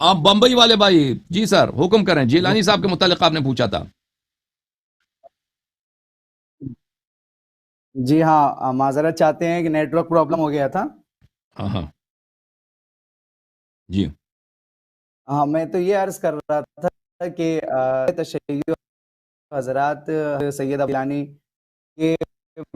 آپ بمبئی والے بھائی، جی سر حکم کریں، جیلانی صاحب کے متعلق آپ نے پوچھا تھا۔ جی ہاں، معذرت چاہتے ہیں کہ نیٹ ورک پرابلم ہو گیا تھا۔ ہاں ہاں جی ہاں، میں تو یہ عرض کر رہا تھا کہ تشیع حضرات سید جیلانی کے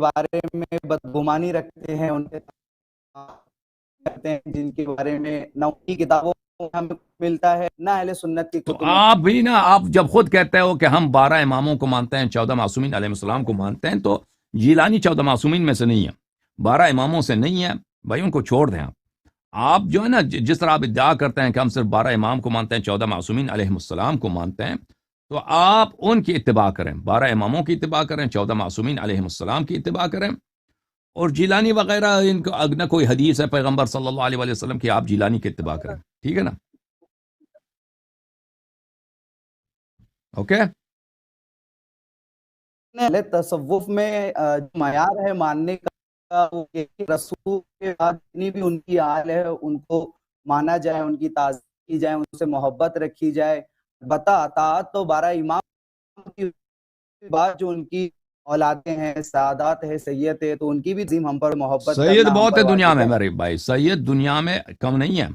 بارے میں بدگمانی رکھتے ہیں، ان کے کرتے ہیں جن کے بارے میں نہ ان کی کتابوں میں ہمیں ملتا ہے نہ اہل سنت کی تو کتب میں۔ آپ بھی نا، آپ جب خود کہتے ہو کہ ہم 12 اماموں کو مانتے ہیں، 14 معصومین علیہ السلام کو مانتے ہیں، تو جیلانی 14 معصومین میں سے نہیں ہے، 12 اماموں سے نہیں ہے بھائی، ان کو چھوڑ دیں۔ آپ جو ہے نا، جس طرح آپ ادعا کرتے ہیں کہ ہم صرف 12 امام کو مانتے ہیں، 14 معصومین علیہ السلام کو مانتے ہیں، تو آپ ان کی اتباع کریں، 12 اماموں کی اتباع کریں، 14 معصومین علیہ السلام کی اتباع کریں۔ اور جیلانی وغیرہ ان کو نہ کوئی حدیث ہے پیغمبر صلی اللہ علیہ وسلم کی، آپ جیلانی کی اتباع کریں، ٹھیک ہے نا؟ اوکے۔ اہل تصوف میں جو معیار ہے ماننے کا، وہ کہ رسول کے بعد جتنی بھی ان کی آل ہے ان کو مانا جائے، ان کی تعظیم کی جائے، ان سے محبت رکھی جائے۔ اطاعت تو 12 امام کی بات، جو ان کی اولادیں ہیں، سعادات ہے، سید ہے، تو ان کی بھی عظیم ہم پر محبت سید کرنا ہم بہت پر ہے دنیا واجب میں ہے۔ میرے بھائی، سید دنیا میں کم نہیں ہے،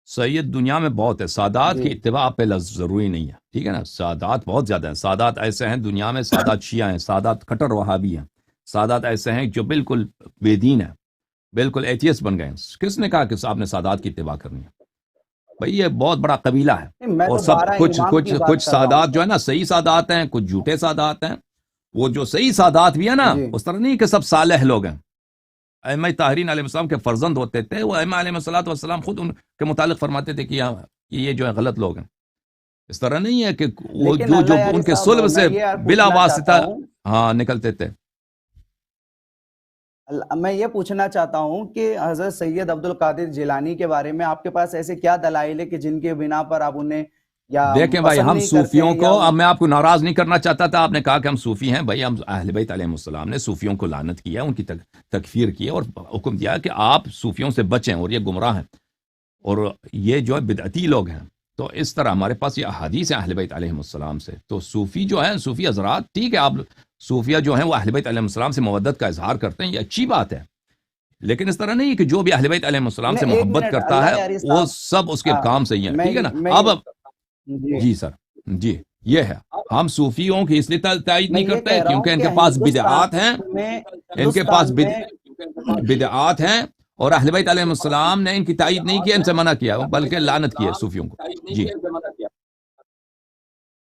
سید دنیا میں بہت ہے، سادات جی کی اتباع پہ ضروری نہیں ہے، ٹھیک ہے نا؟ سادات بہت زیادہ ہیں، سادات ایسے ہیں دنیا میں، سادات شیعہ ہیں، سادات کٹر وہابی ہیں، سادات ایسے ہیں جو بالکل بے دین ہیں، بالکل ایتھیسٹ بن گئے ہیں۔ کس نے کہا کہ آپ نے سادات کی اتباع کرنی ہے؟ بھئی یہ بہت بڑا قبیلہ ہے، میں اور تو سب 12 کچھ امام کچھ کی کچھ بات کر رہا ہوں۔ سادات جو ہے نا صحیح سادات ہیں، کچھ جھوٹے سادات ہیں۔ وہ جو صحیح سادات بھی ہے نا، جی اس طرح نہیں کہ سب صالح لوگ ہیں۔ ائمہ طاہرین علیہ السلام کے فرزند ہوتے تھے، وہ ائمہ علیہ السلام خود ان کے متعلق فرماتے تھے کہ یہ جو ہے غلط لوگ ہیں۔ اس طرح نہیں ہے کہ وہ لیکن جو اللہ یاری ان کے صاحب، صلب میں سے یہ بلا پوچھنا چاہتا واسطہ ہوں، ہاں نکلتے تھے۔ میں یہ پوچھنا چاہتا ہوں کہ حضرت سید عبد القادر جیلانی کے بارے میں آپ کے پاس ایسے کیا دلائل ہے کہ جن کے بنا پر آپ انہیں یا دیکھیں بھائی، پسند ہم نہیں کرتے صوفیوں ہیں کو، یا اب میں آپ کو ناراض نہیں کرنا چاہتا تھا، آپ نے کہا کہ ہم صوفی ہیں، بھائی ہم اہل بیت علیہ السلام نے صوفیوں کو لعنت کیا، ان کی تکفیر کی اور حکم دیا کہ آپ صوفیوں سے بچیں اور یہ گمراہ ہیں اور یہ جو ہے بدعتی لوگ ہیں۔ تو اس طرح ہمارے پاس یہ احادیث ہیں اہل بیت علیہ السلام سے۔ تو صوفی جو ہیں، صوفی حضرات، ٹھیک ہے، آپ صوفیہ جو ہیں وہ اہل بیت علیہ السلام سے مودت کا اظہار کرتے ہیں، یہ اچھی بات ہے، لیکن اس طرح نہیں کہ جو بھی اہل بیت علیہ السلام سے نہیں، ایک محبت منٹ کرتا اللہ ہے یاری وہ صاحب، سب اس کے کام سے ہی ہیں، ٹھیک ہے نا؟ میں اب جی جی سر، جی یہ ہے، ہم صوفیوں کی اس لیے تائید میں نہیں یہ کرتے کہہ رہا کیونکہ ہوں ان کہ کے پاس بدعات ہیں، میں ان کے پاس ہندوستان میں بدعات ہیں، اور اہل بیت علیہ السلام نے ان کی تائید نہیں کیا، ان سے منع کیا، بلکہ لعنت کی ہے صوفیوں کو۔ جی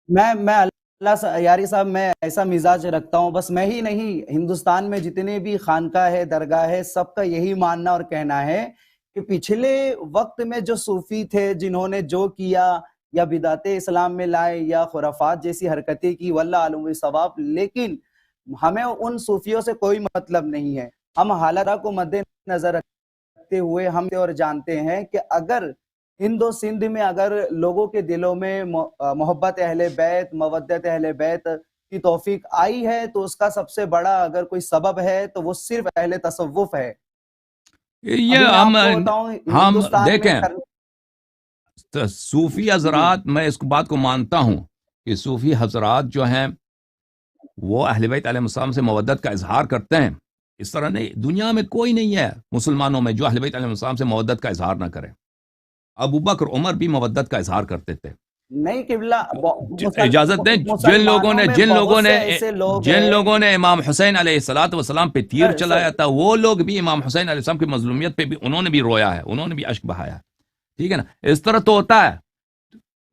میں اللہ یاری صاحب، میں ایسا مزاج رکھتا ہوں، بس میں ہی نہیں، ہندوستان میں جتنے بھی خانقاہ ہے، درگاہ ہے، سب کا یہی ماننا اور کہنا ہے کہ پچھلے وقت میں جو صوفی تھے، جنہوں نے جو کیا یا بدعت اسلام میں لائے یا خرافات جیسی حرکتیں کی، واللہ عالم بالصواب، لیکن ہمیں ان صوفیوں سے کوئی مطلب نہیں ہے۔ ہم حالات کو مد نظر رکھتے ہوئے ہم اور جانتے ہیں کہ اگر ہند و سندھ میں اگر لوگوں کے دلوں میں محبت اہل بیت، مودت اہل بیت کی توفیق آئی ہے، تو اس کا سب سے بڑا اگر کوئی سبب ہے تو وہ صرف اہل تصوف ہے۔ ابھی یہ میں آپ کو بتاؤں، ہم ہندوستان میں دیکھیں، صوفی جی حضرات، میں اس بات کو مانتا ہوں کہ صوفی حضرات جو ہیں وہ اہل بیت علیہ السلام سے مودت کا اظہار کرتے ہیں۔ اس طرح نہیں، دنیا میں کوئی نہیں ہے مسلمانوں میں جو اہل بیت علیہ السلام سے مودت کا اظہار نہ کرے۔ ابو بکر، عمر بھی مودت کا اظہار کرتے تھے۔ نہیں قبلہ، اجازت دیں، مسلمانوں میں بہت سے ایسے لوگ جن ہیں۔ لوگوں نے امام حسین علیہ السلام پہ تیر سر چلایا تھا، وہ لوگ بھی امام حسین علیہ السلام کی مظلومیت پہ بھی انہوں نے بھی رویا ہے، انہوں نے بھی اشک بہایا ہے، ٹھیک ہے نا؟ اس طرح تو ہوتا ہے۔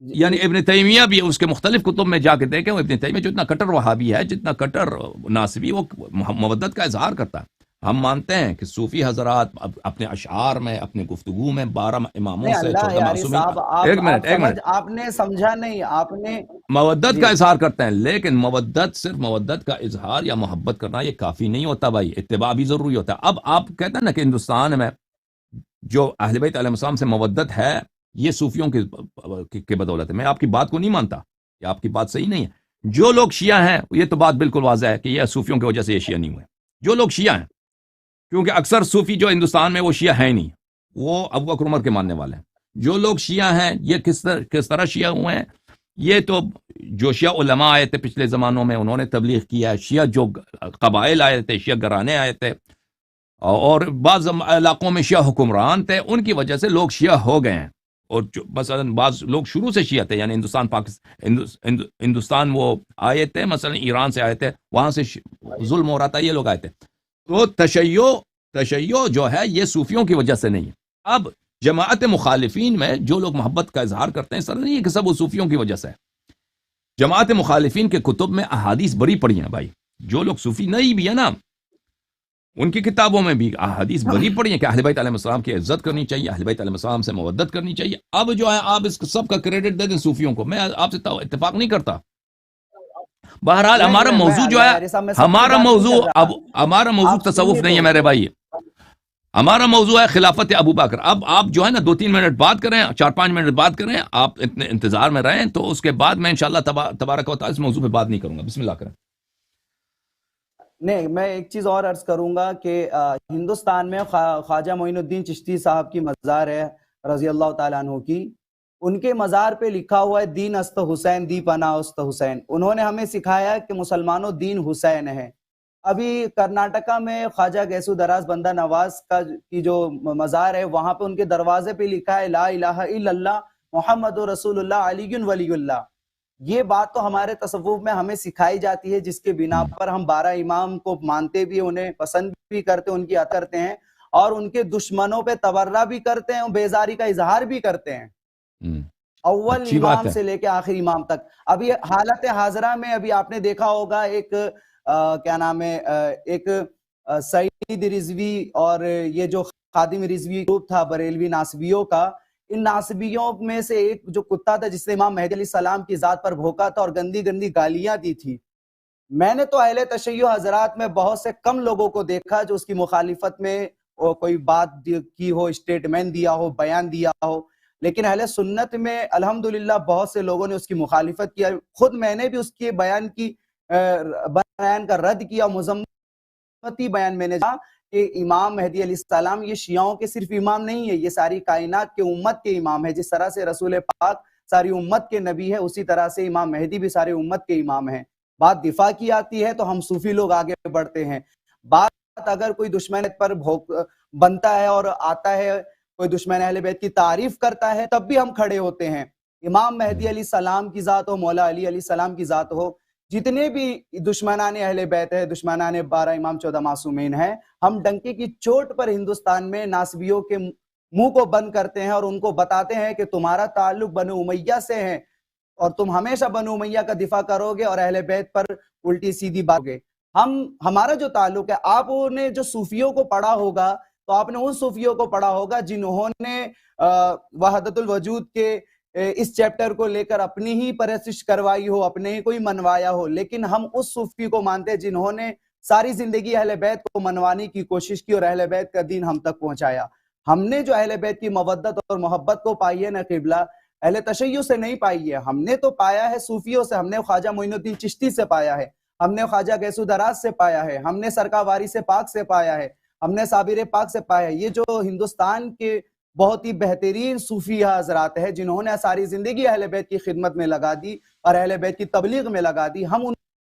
یعنی ابن تیمیہ بھی اس کے مختلف کتب میں جا کے دیکھیں، وہ ابن تیمیہ جتنا کٹر وہابی ہے، جتنا کٹر ناصبی، وہ مودت کا اظہار کرتا ہے۔ ہم مانتے ہیں کہ صوفی حضرات اپنے اشعار میں، اپنے گفتگو میں 12 اماموں نہیں، سے، اللہ 14 یاری معصومین، صاحب، ایک منٹ، آپ نے سمجھا نہیں، آپ نے مودت کا جی اظہار کرتے ہیں، لیکن مودت، صرف مودت کا اظہار یا محبت کرنا یہ کافی نہیں ہوتا بھائی، اتباع بھی ضروری ہوتا ہے۔ اب آپ کہتے ہیں نا کہ ہندوستان میں جو اہل بیت علیہ السلام سے مودت ہے یہ صوفیوں کی بدولت ہے، میں آپ کی بات کو نہیں مانتا، یہ آپ کی بات صحیح نہیں ہے۔ جو لوگ شیعہ ہیں، یہ تو بات بالکل واضح ہے کہ یہ صوفیوں کی وجہ سے یہ شیعہ نہیں ہوئے، جو لوگ شیعہ ہیں، کیونکہ اکثر صوفی جو ہندوستان میں وہ شیعہ ہیں نہیں، وہ ابو بکر عمر کے ماننے والے ہیں۔ جو لوگ شیعہ ہیں یہ کس طرح شیعہ ہوئے ہیں؟ یہ تو جو شیعہ علماء آئے تھے پچھلے زمانوں میں انہوں نے تبلیغ کیا ہے، شیعہ جو قبائل آئے تھے، شیعہ گھرانے آئے تھے، اور بعض علاقوں میں شیعہ حکمران تھے، ان کی وجہ سے لوگ شیعہ ہو گئے ہیں۔ اور مثلا بعض لوگ شروع سے شیعہ تھے، یعنی ہندوستان وہ آئے تھے، مثلا ایران سے آئے تھے، وہاں سے ظلم ہو رہا تھا، یہ لوگ آئے تھے۔ تو تشیع جو ہے یہ صوفیوں کی وجہ سے نہیں ہے۔ اب جماعت مخالفین میں جو لوگ محبت کا اظہار کرتے ہیں، سر نہیں ہے کہ سب وہ صوفیوں کی وجہ سے ہے۔ جماعت مخالفین کے کتب میں احادیث بڑی پڑی ہیں بھائی، جو لوگ صوفی نہیں بھی ہے نا ان کی کتابوں میں بھی احادیث بڑی پڑی ہیں کہ اہل بیت علیہ السلام کی عزت کرنی چاہیے، اہل بیت علیہ السلام سے مودت کرنی چاہیے۔ اب جو ہے آپ اس سب کا کریڈٹ دے دیں صوفیوں کو، میں آپ سے اتفاق نہیں کرتا۔ بہرحال نہیں ہمارا میں موضوع جو ہے، یاری صاحب میں سب کی بات نہیں کر رہا، ہمارا موضوع آپ تصوف سنیے نہیں ہے تو میرے بھائی، ہمارا موضوع ہے خلافت ابو بکر۔ اب آپ جو ہے نا 2-3 منٹ بات کریں، 4-5 منٹ بات کریں، آپ اتنے انتظار میں رہیں، تو اس کے بعد میں انشاءاللہ تبارک و تعالی اس موضوع پہ بات نہیں کروں گا۔ بسم اللہ کریں۔ نہیں میں ایک چیز اور عرض کروں گا کہ ہندوستان میں خواجہ معین الدین چشتی صاحب کی مزار ہے رضی اللہ تعالیٰ عنہ کی، ان کے مزار پہ لکھا ہوا ہے دین است حسین دی پناہ است حسین۔ انہوں نے ہمیں سکھایا کہ مسلمانوں دین حسین ہے۔ ابھی کرناٹکا میں خواجہ گیسو دراز بندہ نواز کی جو مزار ہے، وہاں پہ ان کے دروازے پہ لکھا ہے لا الہ الا اللہ محمد رسول اللہ علی ولی اللہ۔ یہ بات تو ہمارے تصوف میں ہمیں سکھائی جاتی ہے، جس کے بنا پر ہم 12 امام کو مانتے بھی، انہیں پسند بھی کرتے، ان کی عطا کرتے ہیں، اور ان کے دشمنوں پہ تبرہ بھی کرتے ہیں اور بیزاری کا اظہار بھی کرتے ہیں، اول اچھی بات امام ہے۔ سے لے کے آخری امام تک۔ ابھی حالت حاضرہ میں ابھی آپ نے دیکھا ہوگا ایک کیا نام ہے، ایک سعید رضوی اور یہ جو خادم رضوی گروپ تھا بریلوی ناسبیوں کا، ان ناسبیوں میں سے ایک جو کتا تھا جس نے امام مہدی علیہ السلام کی ذات پر بھوکا تھا اور گندی گندی گالیاں دی تھی۔ میں نے تو اہل تشیع حضرات میں بہت سے کم لوگوں کو دیکھا جو اس کی مخالفت میں کوئی بات کی ہو، اسٹیٹمنٹ دیا ہو، بیان دیا ہو، لیکن اہل سنت میں الحمدللہ بہت سے لوگوں نے اس کی مخالفت کیا۔ خود میں نے بھی اس کے بیان کا رد کیا، مذمتی بیان میں نے کہا کہ امام مہدی علیہ السلام یہ شیعوں کے صرف امام نہیں ہے، یہ ساری کائنات کے امت کے امام ہے۔ جس طرح سے رسول پاک ساری امت کے نبی ہے، اسی طرح سے امام مہدی بھی ساری امت کے امام ہیں۔ بات دفاع کی آتی ہے تو ہم صوفی لوگ آگے بڑھتے ہیں، بات اگر کوئی دشمن پر بنتا ہے اور آتا ہے، کوئی دشمن اہل بیت کی تعریف کرتا ہے، تب بھی ہم کھڑے ہوتے ہیں۔ امام مہدی علیہ السلام کی ذات ہو، مولا علی علیہ السلام کی ذات ہو، جتنے بھی دشمنان اہل بیت ہے، دشمنان 12 امام 14 معصومین ہیں، ہم ڈنکے کی چوٹ پر ہندوستان میں ناسبیوں کے منہ کو بند کرتے ہیں اور ان کو بتاتے ہیں کہ تمہارا تعلق بنو امیہ سے ہے اور تم ہمیشہ بنو امیہ کا دفاع کرو گے اور اہل بیت پر الٹی سیدھی بات گے۔ ہمارا جو تعلق ہے، آپ نے جو صوفیوں کو پڑھا ہوگا تو آپ نے ان صوفیوں کو پڑھا ہوگا جنہوں نے وحدت الوجود کے اس چیپٹر کو لے کر اپنی ہی پرستش کروائی ہو، اپنے ہی کوئی منوایا ہو، لیکن ہم اس صوفی کو مانتے ہیں جنہوں نے ساری زندگی اہل بیت کو منوانے کی کوشش کی اور اہل بیت کا دین ہم تک پہنچایا۔ ہم نے جو اہل بیت کی مودت اور محبت کو پائی ہے نا قبلہ، اہل تشیع سے نہیں پائی ہے، ہم نے تو پایا ہے صوفیوں سے، ہم نے خواجہ معین الدین چشتی سے پایا ہے، ہم نے خواجہ گیسو دراز سے پایا ہے، ہم نے سرکار واری سے پاک سے پایا ہے، ہم نے صابر پاک سے پایا ہے۔ یہ جو ہندوستان کے بہت ہی بہترین صوفی حضرات ہیں جنہوں نے ساری زندگی اہل بیت کی خدمت میں لگا دی اور اہل بیت کی تبلیغ میں لگا دی، ہم ان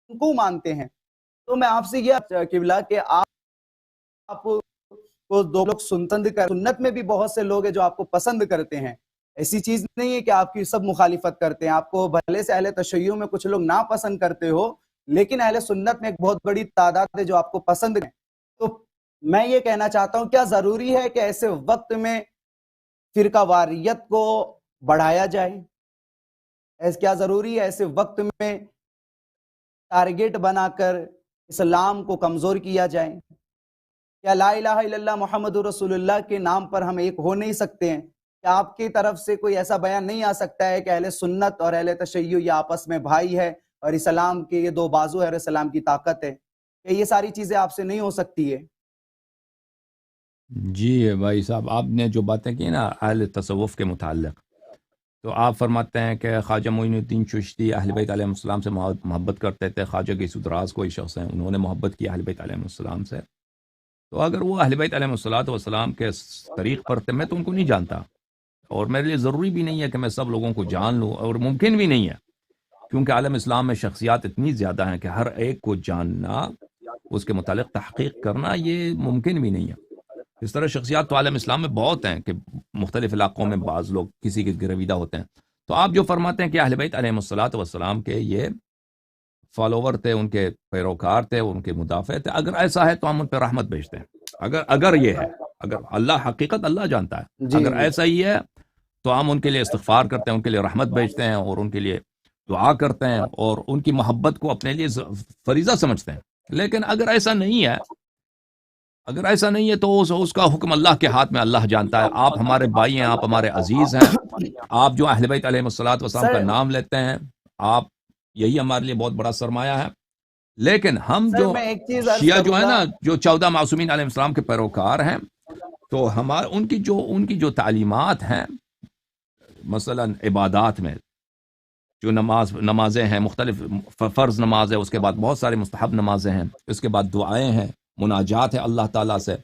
کو مانتے ہیں۔ تو میں آپ سے یہ قبلہ کہ آپ کو دو لوگ سنت میں بھی بہت سے لوگ ہیں جو آپ کو پسند کرتے ہیں، ایسی چیز نہیں ہے کہ آپ کی سب مخالفت کرتے ہیں، آپ کو بھلے سے اہل تشیع میں کچھ لوگ ناپسند کرتے ہو، لیکن اہل سنت میں ایک بہت بڑی تعداد ہے جو آپ کو پسند ہیں۔ تو میں یہ کہنا چاہتا ہوں، کیا ضروری ہے کہ ایسے وقت میں فرقہ واریت کو بڑھایا جائے؟ کیا ضروری ہے ایسے وقت میں ٹارگیٹ بنا کر اسلام کو کمزور کیا جائے؟ کیا لا الہ الا اللہ محمد رسول اللہ کے نام پر ہم ایک ہو نہیں سکتے ہیں؟ کیا آپ کی طرف سے کوئی ایسا بیان نہیں آ سکتا ہے کہ اہل سنت اور اہل تشیع یہ آپس میں بھائی ہے اور اسلام کے یہ دو بازو ہے اور اسلام کی طاقت ہے؟ کہ یہ ساری چیزیں آپ سے نہیں ہو سکتی ہے؟ جی بھائی صاحب، آپ نے جو باتیں کی نا اہل تصوف کے متعلق، تو آپ فرماتے ہیں کہ خواجہ معین الدین چشتی اہل بیت علیہ السلام سے محبت کرتے تھے، خواجہ گیسو دراز کوئی شخص ہیں انہوں نے محبت کی اہل بیت علیہ السلام سے، تو اگر وہ اہل بیت علیہ السلام کے طریق پر تھے، میں تو ان کو نہیں جانتا، اور میرے لیے ضروری بھی نہیں ہے کہ میں سب لوگوں کو جان لوں، اور ممکن بھی نہیں ہے، کیونکہ عالم اسلام میں شخصیات اتنی زیادہ ہیں کہ ہر ایک کو جاننا، اس کے متعلق تحقیق کرنا یہ ممکن بھی نہیں ہے۔ اس طرح شخصیات تو عالم اسلام میں بہت ہیں کہ مختلف علاقوں میں بعض لوگ کسی کے گرویدہ ہوتے ہیں۔ تو آپ جو فرماتے ہیں کہ اہل بیت علیہ الصلوۃ والسلام کے یہ فالوور تھے، ان کے پیروکار تھے، ان کے مدافع تھے، اگر ایسا ہے تو ہم ان پہ رحمت بھیجتے ہیں۔ اگر یہ ہے، اگر اللہ حقیقت اللہ جانتا ہے، جی اگر ایسا ہی ہے تو ہم ان کے لیے استغفار کرتے ہیں، ان کے لیے رحمت بھیجتے ہیں، اور ان کے لیے دعا کرتے ہیں، اور ان کی محبت کو اپنے لیے فریضہ سمجھتے ہیں۔ لیکن اگر ایسا نہیں ہے، اگر ایسا نہیں ہے تو اس کا حکم اللہ کے ہاتھ میں، اللہ جانتا ہے۔ آپ ہمارے بھائی ہیں، آپ ہمارے عزیز ہیں، آپ جو اہل بیت علیہ الصلوۃ والسلام کا سر نام لیتے ہیں، آپ یہی ہمارے لیے بہت بڑا سرمایہ ہے۔ لیکن ہم سر جو میں ایک چیز عرض شیعہ جو کروں ہے گا، نا، جو 14 معصومین علیہ السلام کے پیروکار ہیں، تو ان کی جو تعلیمات ہیں، مثلا عبادات میں جو نمازیں ہیں، مختلف فرض نماز ہے، اس کے بعد بہت سارے مستحب نمازیں ہیں، اس کے بعد دعائیں ہیں، مناجات ہے اللہ تعالیٰ سے،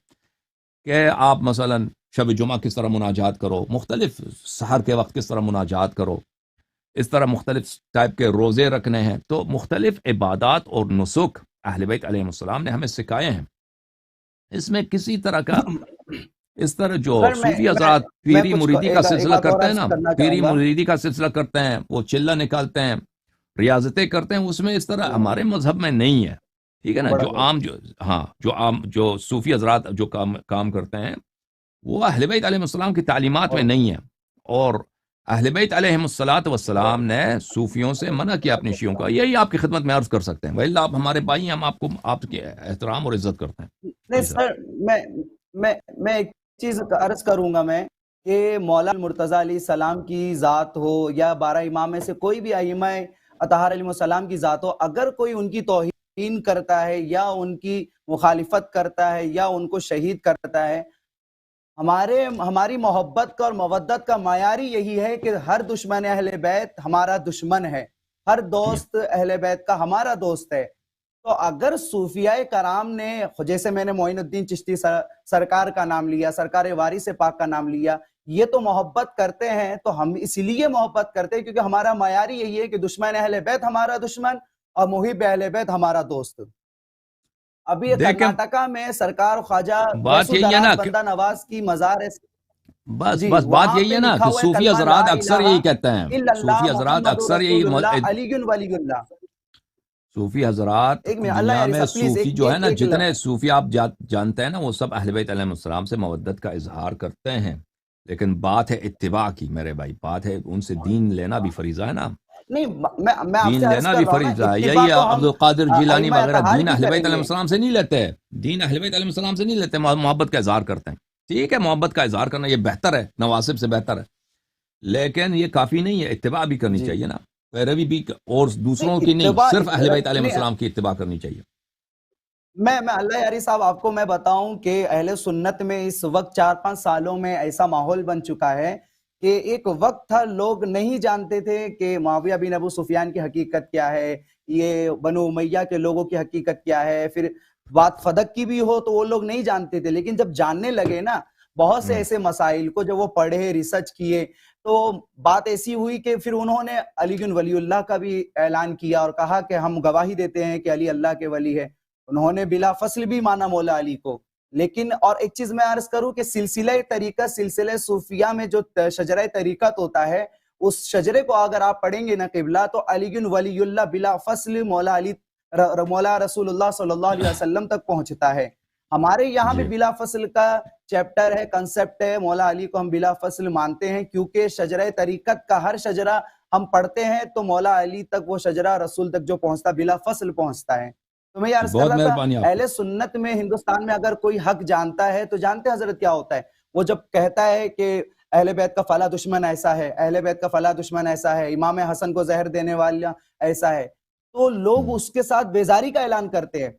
کہ آپ مثلا شب جمعہ کس طرح مناجات کرو، مختلف سحر کے وقت کس طرح مناجات کرو، اس طرح مختلف ٹائپ کے روزے رکھنے ہیں۔ تو مختلف عبادات اور نسک اہل بیت علیہ السلام نے ہمیں سکھائے ہیں۔ اس میں کسی طرح کا، اس طرح جو سر صوفی میں حضرات میں پیری کچھ مریدی کا ایک سلسلہ بات اور کرتے ہیں عرض نا، کرنا پیری چاہوں گا۔ مریدی کا سلسلہ کرتے ہیں، وہ چلہ نکالتے ہیں، ریاضتیں کرتے ہیں، اس میں اس طرح ہمارے مذہب میں نہیں ہے، ٹھیک ہے نا۔ بڑا جو عام جو صوفی حضرات جو کام کرتے ہیں، وہ اہل بیت علیہ السلام کی تعلیمات میں نہیں ہے، اور اہل بیت علیہ الصلوۃ والسلام نے صوفیوں سے منع کیا اپنی شیعوں کا۔ یہی آپ کی خدمت میں عرض کر سکتے ہیں، وَإِلَّا آپ ہمارے بھائی ہیں، ہم آپ کے احترام اور عزت کرتے ہیں۔ نہیں جی سر۔ سر، میں میں ایک چیز عرض کروں گا میں، کہ مولا مرتضیٰ علیہ السلام کی ذات ہو یا 12 امام میں سے کوئی بھی ائمہ اطہار علیہ السلام کی ذات ہو، اگر کوئی ان کی توہین کرتا ہے یا ان کی مخالفت کرتا ہے یا ان کو شہید کرتا ہے، ہماری محبت کا اور مودت کا معیار ہی یہی ہے کہ ہر دشمن اہل بیت ہمارا دشمن ہے، ہر دوست اہل بیت کا ہمارا دوست ہے۔ تو اگر صوفیاء کرام نے، جیسے میں نے معین الدین چشتی سرکار کا نام لیا، سرکار وارث پاک کا نام لیا، یہ تو محبت کرتے ہیں، تو ہم اس لیے محبت کرتے ہیں کیونکہ ہمارا معیار ہی یہی ہے کہ دشمن اہل بیت ہمارا دشمن اور محب اہل بیت ہمارا دوست۔ ابھی دیکھیں، کرناٹکا میں سرکار خواجہ بات ویسو یہی ہے نا دراز کہ بندہ نواز کی مزار ہے بس جی، بس بات وہاں یہی پہ ہے نا لکھا کہ ہوا ہے صوفی کلمہ لا حضرات اکثر الہ یہی کہتے ہیں، الا اللہ صوفی حضرات محمد اکثر رسول یہی اللہ علی ولی اللہ۔ صوفی حضرات ایک منٹ، اللہ دنیا یاری میں صاحب پلیز صوفی جو ہے نا، ایک جتنے صوفی آپ جانتے ہیں نا، وہ سب اہل بیت علیہ السلام سے مودت کا اظہار کرتے ہیں، لیکن بات ہے اتباع کی میرے بھائی، بات ہے ان سے دین لینا بھی فریضہ ہے نا، نہیں، میں آپ دین سے عرض لینا کر بھی رہا ہوں نا، فریضہ ہے۔ اتباع یہی تو عبد ہم القادر جیلانی ائمہ وغیرہ اطہار دین کی اہل بیت کریں علیہ گے۔ السلام سے نہیں لیتے، دین اہل بیت علیہ السلام سے نہیں لیتے، محبت کا اظہار کرتے ہیں۔ ٹھیک ہے، محبت کا اظہار کرنا یہ بہتر ہے، نواسب سے بہتر ہے، لیکن یہ کافی نہیں ہے، اتباع بھی کرنی جی چاہیے نا، پیروی بھی، اور نہیں، دوسروں کی نہیں، اتباع صرف اہل بیت علیہ نہیں، السلام کی اتباع کرنی چاہیے۔ میں اللہ یاری صاحب آپ کو میں بتاؤں کہ اہل سنت میں اس وقت 4-5 سالوں میں ایسا ماحول بن چکا ہے کہ ایک وقت تھا لوگ نہیں جانتے تھے کہ معاویہ بن ابو سفیان کی حقیقت کیا ہے، یہ بنو امیہ کے لوگوں کی حقیقت کیا ہے، پھر بات فدق کی بھی ہو تو وہ لوگ نہیں جانتے تھے، لیکن جب جاننے لگے نا بہت سے ایسے مسائل کو، جب وہ پڑھے، ریسرچ کیے، تو بات ایسی ہوئی کہ پھر انہوں نے علی بن ولی اللہ کا بھی اعلان کیا اور کہا کہ ہم گواہی دیتے ہیں کہ علی اللہ کے ولی ہے۔ انہوں نے بلا فصل بھی مانا مولا علی کو۔ لیکن اور ایک چیز میں عرض کروں کہ سلسلہ طریقہ، سلسلہ صوفیہ میں جو شجرہ طریقت ہوتا ہے، اس شجرے کو اگر آپ پڑھیں گے نا قبلہ، تو علی بن ولی اللہ بلا فصل مولا علی، مولا رسول اللہ صلی اللہ علیہ وسلم تک پہنچتا ہے۔ ہمارے یہاں بھی جی، بلا فصل کا چیپٹر ہے، کنسپٹ ہے، مولا علی کو ہم بلا فصل مانتے ہیں، کیونکہ شجرہ طریقت کا ہر شجرہ ہم پڑھتے ہیں تو مولا علی تک وہ شجرہ رسول تک جو پہنچتا بلا فصل پہنچتا ہے۔ تو میں یہ جی، عرض کر بہت رہا تھا، مہربانی آپ کی۔ اہل سنت میں ہندوستان میں اگر کوئی حق جانتا ہے تو جانتے ہیں حضرت کیا ہوتا ہے؟ وہ جب کہتا ہے کہ اہل بیت کا فلاں دشمن ایسا ہے، اہل بیت کا فلاں دشمن ایسا ہے، امام حسن کو زہر دینے والا ایسا ہے، تو لوگ اس کے ساتھ بیزاری کا اعلان کرتے ہیں،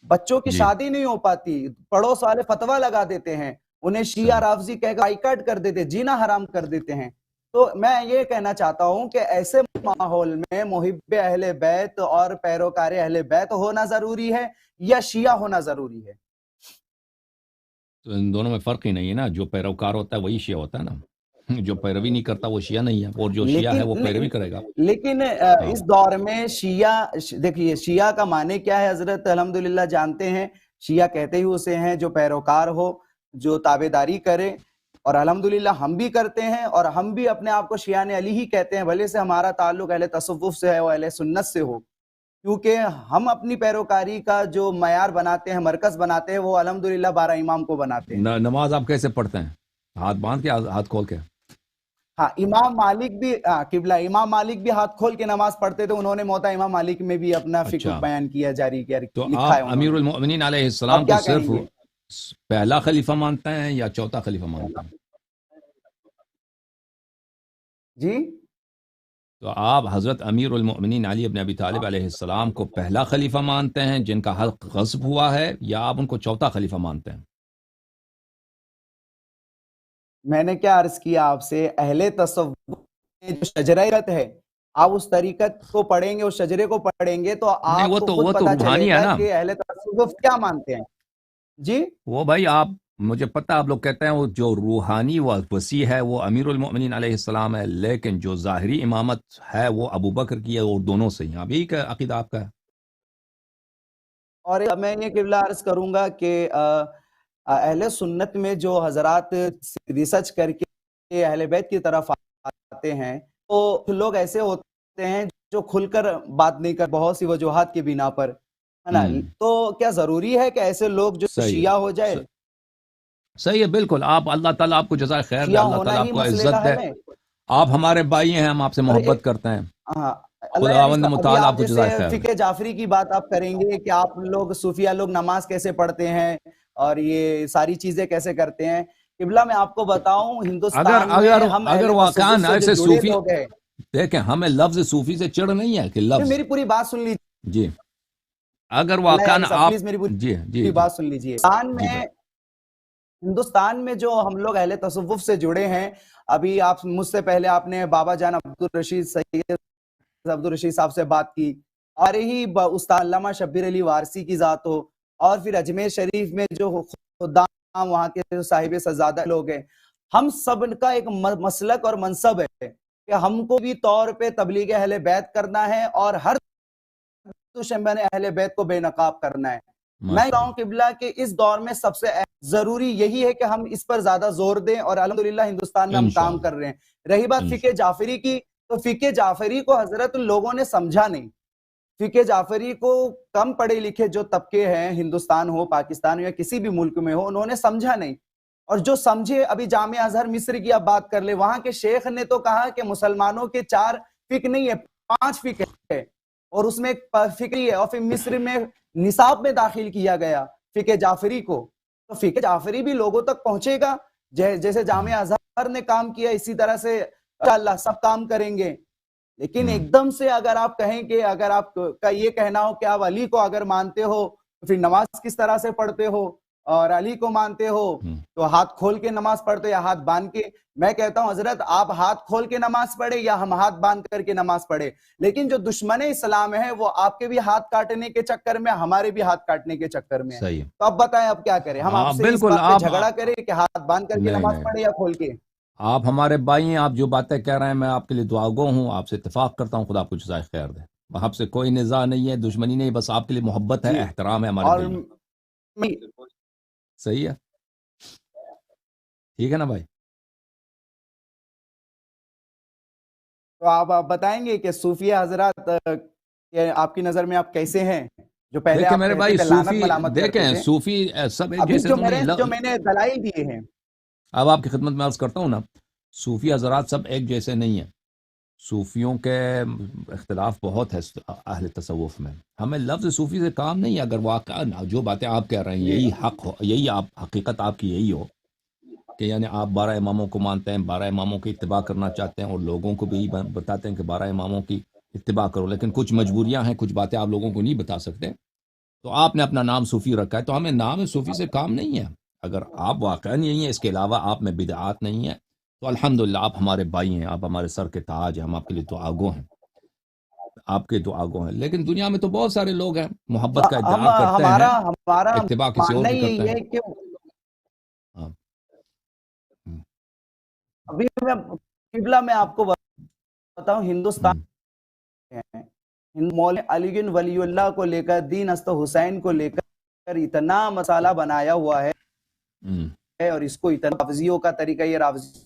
بچوں کی جی، شادی نہیں ہو پاتی، پڑوس والے فتویٰ لگا دیتے ہیں، انہیں شیعہ صحیح۔ رافضی کہہ کر بائیکاٹ کر دیتے، جینا حرام کر دیتے ہیں۔ تو میں یہ کہنا چاہتا ہوں کہ ایسے ماحول میں محب اہل بیت اور پیروکار اہل بیت ہونا ضروری ہے یا شیعہ ہونا ضروری ہے؟ تو ان دونوں میں فرق ہی نہیں ہے نا، جو پیروکار ہوتا ہے وہی شیعہ ہوتا ہے نا۔ جو پیروی نہیں کرتا وہ شیعہ نہیں ہے، اور جو شیعہ ہے وہ پیروی کرے گا۔ لیکن ہاں اس دور میں شیعہ، دیکھیے شیعہ کا معنی کیا ہے حضرت الحمدللہ جانتے ہیں، شیعہ کہتے ہی اسے ہیں جو پیروکار ہو، جو تابعداری کرے، اور الحمدللہ ہم بھی کرتے ہیں، اور ہم بھی اپنے آپ کو شیعہ علی ہی کہتے ہیں، بھلے سے ہمارا تعلق اہل تصوف سے ہے اور اہل سنت سے ہو، کیونکہ ہم اپنی پیروکاری کا جو معیار بناتے ہیں، مرکز بناتے ہیں، وہ الحمدللہ 12 امام کو بناتے ہیں۔ نماز آپ کیسے پڑھتے ہیں؟ ہاتھ باندھ کے، ہاتھ کھول کے؟ ہاں امام مالک بھی، قبلہ امام مالک بھی ہاتھ کھول کے نماز پڑھتے تھے، انہوں نے موتا امام مالک میں بھی اپنا فقہ اچھا، بیان کیا، جاری کیا، تو لکھا ہے آپ انہوں امیر نے۔ المؤمنین علیہ السلام اب کو کیا صرف کہیں گے؟ پہلا خلیفہ مانتے ہیں یا چوتھا خلیفہ مانتے ہیں؟ جی تو آپ حضرت امیر المؤمنین علی بن ابی طالب علیہ السلام کو پہلا خلیفہ مانتے ہیں جن کا حق غصب ہوا ہے، یا آپ ان کو چوتھا خلیفہ مانتے ہیں؟ میں نے کیا عرض کیا آپ سے، اہل تصوف میں جو شجرت ہے، آپ اس طریقت کو پڑھیں گے، اس شجرے کو پڑھیں گے تو نہیں، آپ کو خود وہ تو پتا چلے روحانی ہے گا نا۔ کہ اہل تصوف کیا مانتے ہیں۔ جی وہ بھائی آپ، مجھے پتہ آپ لوگ کہتے ہیں وہ جو روحانی و وسیع ہے وہ امیر المؤمنین علیہ السلام ہے، لیکن جو ظاہری امامت ہے وہ ابو بکر کی ہے، اور دونوں سے ہیں۔ اب یہی کا عقیدہ آپ کا ہے؟ اور میں یہ قبلہ عرض کروں گا کہ اہل سنت میں جو حضرات ریسرچ کر کے اہل بیت کی طرف آتے ہیں، تو لوگ ایسے ہوتے ہیں جو کھل کر بات نہیں کر، بہت سی وجوہات کی بنا پر، ہے نا۔ تو کیا ضروری ہے کہ ایسے لوگ جو صحیح شیعہ ہو جائے؟ ہے، صحیح ہے، بالکل۔ آپ، اللہ تعالیٰ آپ کو جزائے خیر دے، شیعہ اللہ ہونا تعالیٰ آپ ہی کو مسئلے عزت کا دے۔ حل ہے؟ آپ ہمارے بھائی ہیں، ہم آپ سے اور محبت کرتے ہیں، ہاں اللہ یاری خداوند صاحب، ابھی متعال آپ آپ کو جیسے جزائے خیر دے۔ فقہ جعفری کی بات آپ کریں گے کہ آپ لوگ صوفیہ لوگ نماز کیسے پڑھتے ہیں اور یہ ساری چیزیں کیسے کرتے ہیں، قبلہ میں آپ کو بتاؤں، اگر ہندوستان میں اگر ہم اگر اہل واقعا تصوف سے جو ایسے جڑے صوفی، لوگ ہیں، دیکھیں ہمیں لفظ صوفی سے چڑھ نہیں ہے کہ لفظ، میری پوری بات سن لیجیے، جی اگر اللہ واقعا یاری صاحب آپ، پلیز میری جی جی پوری جی بات سن لیجیے۔ جی بھائی، ہندوستان میں جو ہم لوگ اہل تصوف سے جڑے ہیں، ابھی آپ مجھ سے پہلے آپ نے بابا جان عبدالرشید سید عبدالرشید صاحب سے بات کی، اور ہی استاد علامہ شبیر علی وارسی کی ذات ہو، اور پھر اجمیر شریف میں جو خدام وہاں کے جو صاحب سزادہ لوگ ہیں، ہم سب کا ایک مسلک اور منصب ہے کہ ہم کو بھی طور پہ تبلیغ اہل بیت کرنا ہے، اور ہر شنبہ نے اہل بیت کو بے نقاب کرنا ہے۔ میں ماشاء کہوں اللہ، قبلہ کہ اس دور میں سب سے ضروری یہی ہے کہ ہم اس پر زیادہ زور دیں، اور الحمدللہ ہندوستان میں ہم کام انشاءاللہ کر رہے ہیں۔ رہی بات فقہ انشاءاللہ، جعفری کی، تو فقہ جعفری کو حضرت لوگوں نے سمجھا نہیں۔ فقہ جعفری کو کم پڑھے لکھے جو طبقے ہیں، ہندوستان ہو، پاکستان ہو، یا کسی بھی ملک میں ہو، انہوں نے سمجھا نہیں، اور جو سمجھے، ابھی جامعہ ازہر مصر کی آپ بات کر لیں، وہاں کے شیخ نے تو کہا کہ مسلمانوں کے 4 فقہ نہیں ہے، 5 فقہ ہے، اور اس میں ایک فقری ہے، اور پھر مصر میں نصاب میں داخل کیا گیا فقہ جعفری کو۔ تو فقہ جعفری بھی لوگوں تک پہنچے گا، جیسے جامعہ ازہر نے کام کیا، اسی طرح سے انشاءاللہ سب کام کریں گے۔ لیکن ایک دم سے اگر آپ کہیں کہ اگر آپ کا یہ کہنا ہو کہ آپ علی کو اگر مانتے ہو تو پھر نماز کس طرح سے پڑھتے ہو، اور علی کو مانتے ہو تو ہاتھ کھول کے نماز پڑھتے یا ہاتھ باندھ کے؟ میں کہتا ہوں حضرت آپ ہاتھ کھول کے نماز پڑھے یا ہم ہاتھ باندھ کر کے نماز پڑھے، لیکن جو دشمن اسلام ہے وہ آپ کے بھی ہاتھ کاٹنے کے چکر میں، ہمارے بھی ہاتھ کاٹنے کے چکر میں ہے۔ صحیح ہے۔ تو اب بتائیں اب کیا کریں؟ ہم آپ ہاں سے اس بالکل، بات پہ آپ، جھگڑا کریں کہ ہاتھ باندھ کر کے نہیں نماز نہیں، پڑھے یا کھول کے؟ آپ ہمارے بھائی ہیں، آپ جو باتیں کہہ رہے ہیں میں آپ کے لیے دعا گو ہوں، آپ سے اتفاق کرتا ہوں، خدا آپ کو جزائے خیر دے۔ آپ سے کوئی نزاع نہیں ہے، دشمنی نہیں، بس آپ کے لیے محبت ہے، جی، احترام ہے ہمارے اور دل میں۔ صحیح ہے، ٹھیک ہے نا بھائی؟ تو آپ بتائیں گے کہ صوفیہ حضرات آپ کی نظر میں آپ کیسے ہیں، جو پہلے دیکھیں آپ میرے کہتے بھائی، تھے لعنت صوفی، ملامت کرتے دیکھیں تھے، صوفی سب ایک ابھی جیسے جو تو نہیں۔ میں نے دلائل دیے ہیں، اب آپ کی خدمت میں عرض کرتا ہوں نا، صوفی حضرات سب ایک جیسے نہیں ہیں، صوفیوں کے اختلاف بہت ہے اہل تصوف میں۔ ہمیں لفظ صوفی سے کام نہیں ہے، اگر واقعا جو باتیں آپ کہہ رہے ہیں جی یہی حق ہو، یہی آپ حقیقت آپ کی یہی ہو کہ یعنی آپ 12 اماموں کو مانتے ہیں، 12 اماموں کی اتباع کرنا چاہتے ہیں، اور لوگوں کو بھی بتاتے ہیں کہ 12 اماموں کی اتباع کرو، لیکن کچھ مجبوریاں ہیں، کچھ باتیں آپ لوگوں کو نہیں بتا سکتے، تو آپ نے اپنا نام صوفی رکھا ہے، تو ہمیں نام صوفی سے کام نہیں ہے۔ اگر آپ واقعا یہی ہیں، اس کے علاوہ آپ میں بدعات نہیں ہیں، تو الحمدللہ آپ ہمارے بھائی ہیں، آپ ہمارے سر کے تاج ہیں، ہم آپ کے لیے دعا گو ہیں، آپ کے دعا گو ہیں۔ لیکن دنیا میں تو بہت سارے لوگ ہیں، محبت کا ادعا کرتے ہیں، ہمارا اتباع کسی اور ماننا کی ہی کرتے یہی ہیں۔ ہے کہ ہاں، ابھی میں قبلہ میں آپ کو بتاؤں، ہندوستان ہم، مولانا علی بن ولی اللہ کو لے کر، دین است حسین کو لے کر اتنا مسالہ بنایا ہوا ہم، ہے، اور اس کو اتنا رافضیوں کا طریقہ، یہ رافضی،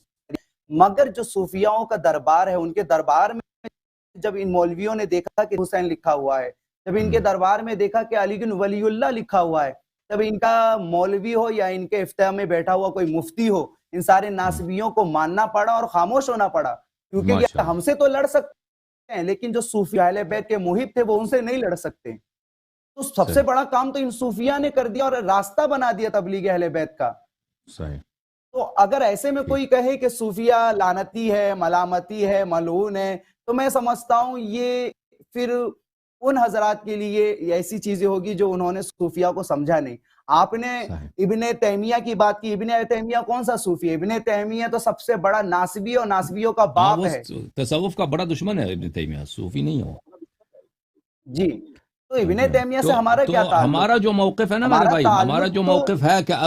مگر جو صوفیاؤں کا دربار ہے، ان کے دربار میں جب ان مولویوں نے دیکھا کہ حسین لکھا ہوا ہے، جب ان کے ہم، دربار میں دیکھا کہ علی بن ولی اللہ لکھا ہوا ہے، تب ان کا مولوی ہو یا ان کے افتاح میں بیٹھا ہوا کوئی مفتی ہو، ان سارے ہم، ناصبیوں کو ماننا پڑا اور خاموش ہونا پڑا، کیونکہ ماشاء یہ اللہ ہم سے تو لڑ سکتے ہیں، لیکن جو صوفی اہل بیت کے محب تھے وہ ان سے نہیں لڑ سکتے۔ تو سب سے صحیح بڑا کام تو ان صوفیہ نے کر دیا اور راستہ بنا دیا تبلیغ اہل بیت کا۔ صحیح تو اگر ایسے میں ٹھیک کوئی کہے کہ صوفیہ لعنتی ہے، ملامتی ہے، ملعون ہے، تو میں سمجھتا ہوں یہ پھر ان حضرات کے لیے ایسی چیزیں ہوگی جو انہوں نے صوفیہ کو سمجھا نہیں۔ آپ نے صحیح ابن تیمیہ کی بات کی، ابن تیمیہ کون سا صوفی ہے؟ ابن تیمیہ تو سب سے بڑا ناصبی اور ناصبیوں کا ہاں باپ وہ ہے۔ تصوف کا بڑا دشمن ہے ابن تیمیہ، صوفی نہیں ہو۔ جی، تو ابن جی ہاں، تیمیہ سے ہمارا تو کیا تعلق؟ ہمارا جو موقف ہے نا میرے ہمارا بھائی، ہمارا تعلق جو تو موقف ہے کہ جی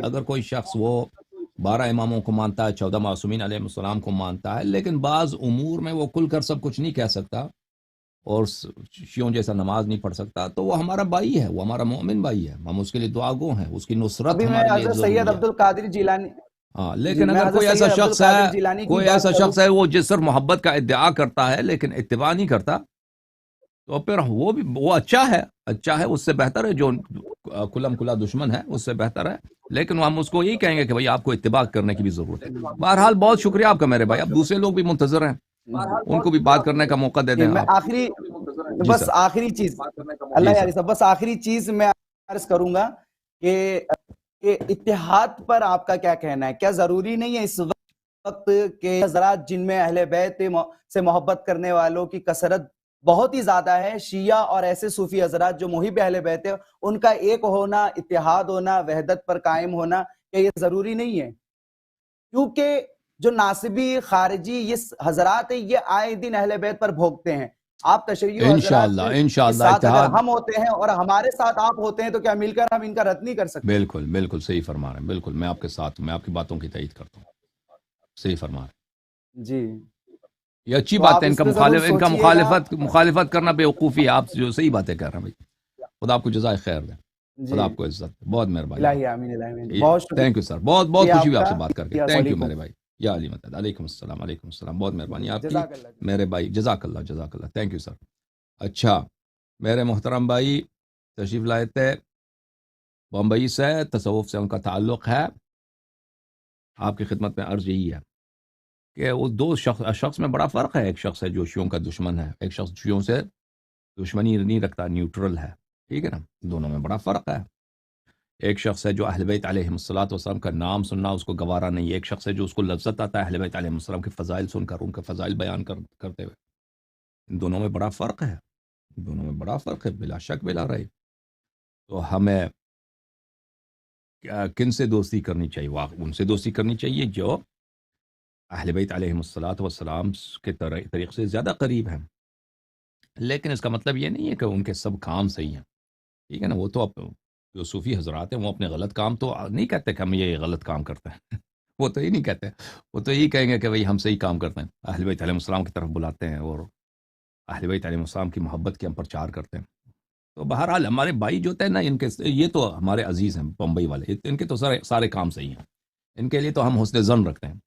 اگر کوئی شخص وہ 12 اماموں کو مانتا ہے، 14 معصومین علیہ السلام کو مانتا ہے، لیکن بعض امور میں وہ کھل کر سب کچھ نہیں کہہ سکتا اور شیعوں جیسا نماز نہیں پڑھ سکتا، تو وہ ہمارا بھائی ہے، وہ ہمارا مومن بھائی ہے، ہم اس کے لیے دعا گو ہیں، اس کی نصرت ابھی میں ہمارے لیے حضرت سید ضروری ہے۔ عبد القادر جیلانی، ہاں جی لیکن میں اگر حضرت کوئی ایسا سید عبد شخص ہے، القادر جیلانی کی کوئی بات ایسا کروں۔ شخص ہے وہ جس سے محبت کا ادعا کرتا ہے لیکن اتباع نہیں کرتا، تو پھر وہ اچھا ہے، اس سے بہتر ہے جو کلم کلا دشمن ہے، اس سے بہتر ہے، لیکن ہم اس کو یہی کہیں گے کہ بھئی آپ کو اتباع کرنے کی بھی ضرورت ہے۔ بہرحال بہت شکریہ آپ کا میرے بھائی، اب دوسرے لوگ بھی منتظر ہیں، ان کو بھی بات کرنے کا موقع دے جی دیں میں آپ۔ آخری، جی بس سر، آخری چیز، اللہ جی سر، یاری صاحب، بس آخری چیز میں عرض کروں گا کہ اتحاد پر آپ کا کیا کہنا ہے؟ کیا ضروری نہیں ہے اس وقت کہ حضرات جن میں اہل بیت سے محبت کرنے والوں کی کثرت بہت ہی زیادہ ہے، شیعہ اور ایسے صوفی حضرات جو محب اہل بیت ہے، ان کا ایک ہونا، اتحاد ہونا، وحدت پر قائم ہونا، کیا یہ ضروری نہیں ہے؟ کیونکہ جو ناصبی خارجی یہ حضرات ہیں، یہ آئے دن اہل بیت پر بھوگتے ہیں۔ آپ تشیع حضرات کے انشاءاللہ ساتھ اگر اتحاد، ہم ہوتے ہیں اور ہمارے ساتھ آپ ہوتے ہیں تو کیا مل کر ہم ان کا رد نہیں کر سکتے؟ بالکل بالکل صحیح فرما رہے ہیں، بالکل میں آپ کے ساتھ ہوں، میں آپ کی باتوں کی تائید کرتا ہوں، صحیح فرما رہے ہیں، جی، یہ اچھی تو بات آپ ہے، اس پہ ضرور ان کا سوچئے گا۔ مخالفت کرنا بیوقوفی ہے، آپ جو صحیح باتیں کر رہے ہیں بھائی، خدا آپ کو جزائے خیر دے، خدا جی، آپ کو عزت دے، بہت مہربانی آپ الہی آمین، الہی آمین، کی، بہت تھینک یو سر، بہت بہت شکریہ خوشی آپ ہوئی آپ کا۔ سے بات کر کے، السلام تھینک یو علیکم۔ میرے بھائی، یا علی مدد، علیکم السلام، بہت مہربانی آپ کی جزاک اللہ۔ میرے بھائی، جزاک اللہ، تھینک یو سر۔ اچھا میرے محترم بھائی تشریف لائے تھے بمبئی سے، تصوف سے ان کا تعلق ہے، آپ کی خدمت میں عرض یہی ہے کہ وہ دو شخص میں بڑا فرق ہے، ایک شخص ہے جو شیعوں کا دشمن ہے، ایک شخص شیعوں سے دشمنی نہیں رکھتا، نیوٹرل ہے، ٹھیک ہے نا، دونوں میں بڑا فرق ہے۔ ایک شخص ہے جو اہل بیت علیہ السلام کا نام سننا اس کو گوارا نہیں ہے، ایک شخص ہے جو اس کو لذت آتا ہے اہل بیت علیہ السلام کے فضائل سن کر، ان کے فضائل بیان کرتے ہوئے، ان دونوں میں بڑا فرق ہے، دونوں میں بڑا فرق ہے، بلا شک بلا رہے۔ تو ہمیں کن سے دوستی کرنی چاہیے؟ ان سے دوستی کرنی چاہیے جو اہل بیت علیہ السلام کے طریق سے زیادہ قریب ہیں، لیکن اس کا مطلب یہ نہیں ہے کہ ان کے سب کام صحیح ہیں، ٹھیک ہے نا، وہ تو جو صوفی حضرات ہیں وہ اپنے غلط کام تو نہیں کہتے کہ ہم یہ غلط کام کرتے ہیں وہ تو یہ نہیں کہتے، وہ تو یہی کہیں گے کہ بھئی ہم صحیح کام کرتے ہیں، اہل بیت علیہ السلام کی طرف بلاتے ہیں اور اہل بیت علیہ السلام کی محبت کے ہم پرچار کرتے ہیں۔ تو بہرحال ہمارے بھائی جو ہوتے ہیں نا، ان کے یہ تو ہمارے عزیز ہیں بمبئی والے، ان کے تو سارے کام صحیح ہیں، ان کے لیے تو ہم حسن ظن رکھتے ہیں،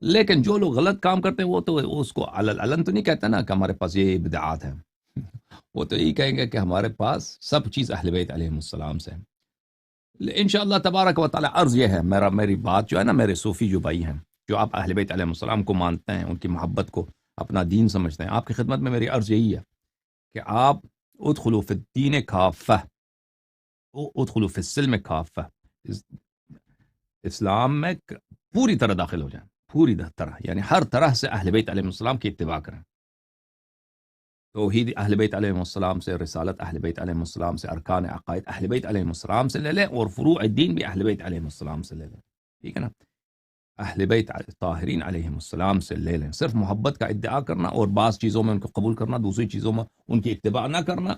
لیکن جو لوگ غلط کام کرتے ہیں وہ تو اس کو علن تو نہیں کہتے نا کہ ہمارے پاس یہ بدعات ہیں وہ تو یہی کہیں گے کہ ہمارے پاس سب چیز اہل بیت علیہ السلام سے ہیں۔ انشاءاللہ تبارک و تعالی عرض یہ ہے، میری بات جو ہے نا، میرے صوفی جو بھائی ہیں جو آپ اہل بیت علیہ السلام کو مانتے ہیں، ان کی محبت کو اپنا دین سمجھتے ہیں، آپ کی خدمت میں میری عرض یہی ہے کہ آپ ادخلوا فی الدین کافہ، ادخلوا فی السلم کافہ، اسلام میں پوری طرح داخل ہو جائیں، پوری طرح، یعنی ہر طرح سے اہل بیت علیہ السلام کی اتباع کریں، توحید اہل بیت علیہ السلام سے، رسالت اہل بیت علیہ السلام سے، ارکان عقائد اہل بیت علیہ السلام سے لے لیں، اور فروع الدین بھی اہل بیت علیہ السلام سے لے لیں، ٹھیک ہے نا، اہل بیت طاہرین علیہ السلام سے لے لیں۔ صرف محبت کا ادعا کرنا اور بعض چیزوں میں ان کو قبول کرنا، دوسری چیزوں میں ان کی اتباع نہ کرنا،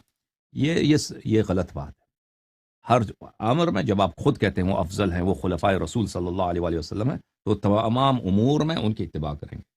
یہ غلط بات ہے۔ ہر امر میں جب آپ خود کہتے ہیں وہ افضل ہیں، وہ خلفائے رسول صلی اللہ علیہ وآلہ وسلم ہیں، تو تمام امور میں ان کی اتباع کریں گے.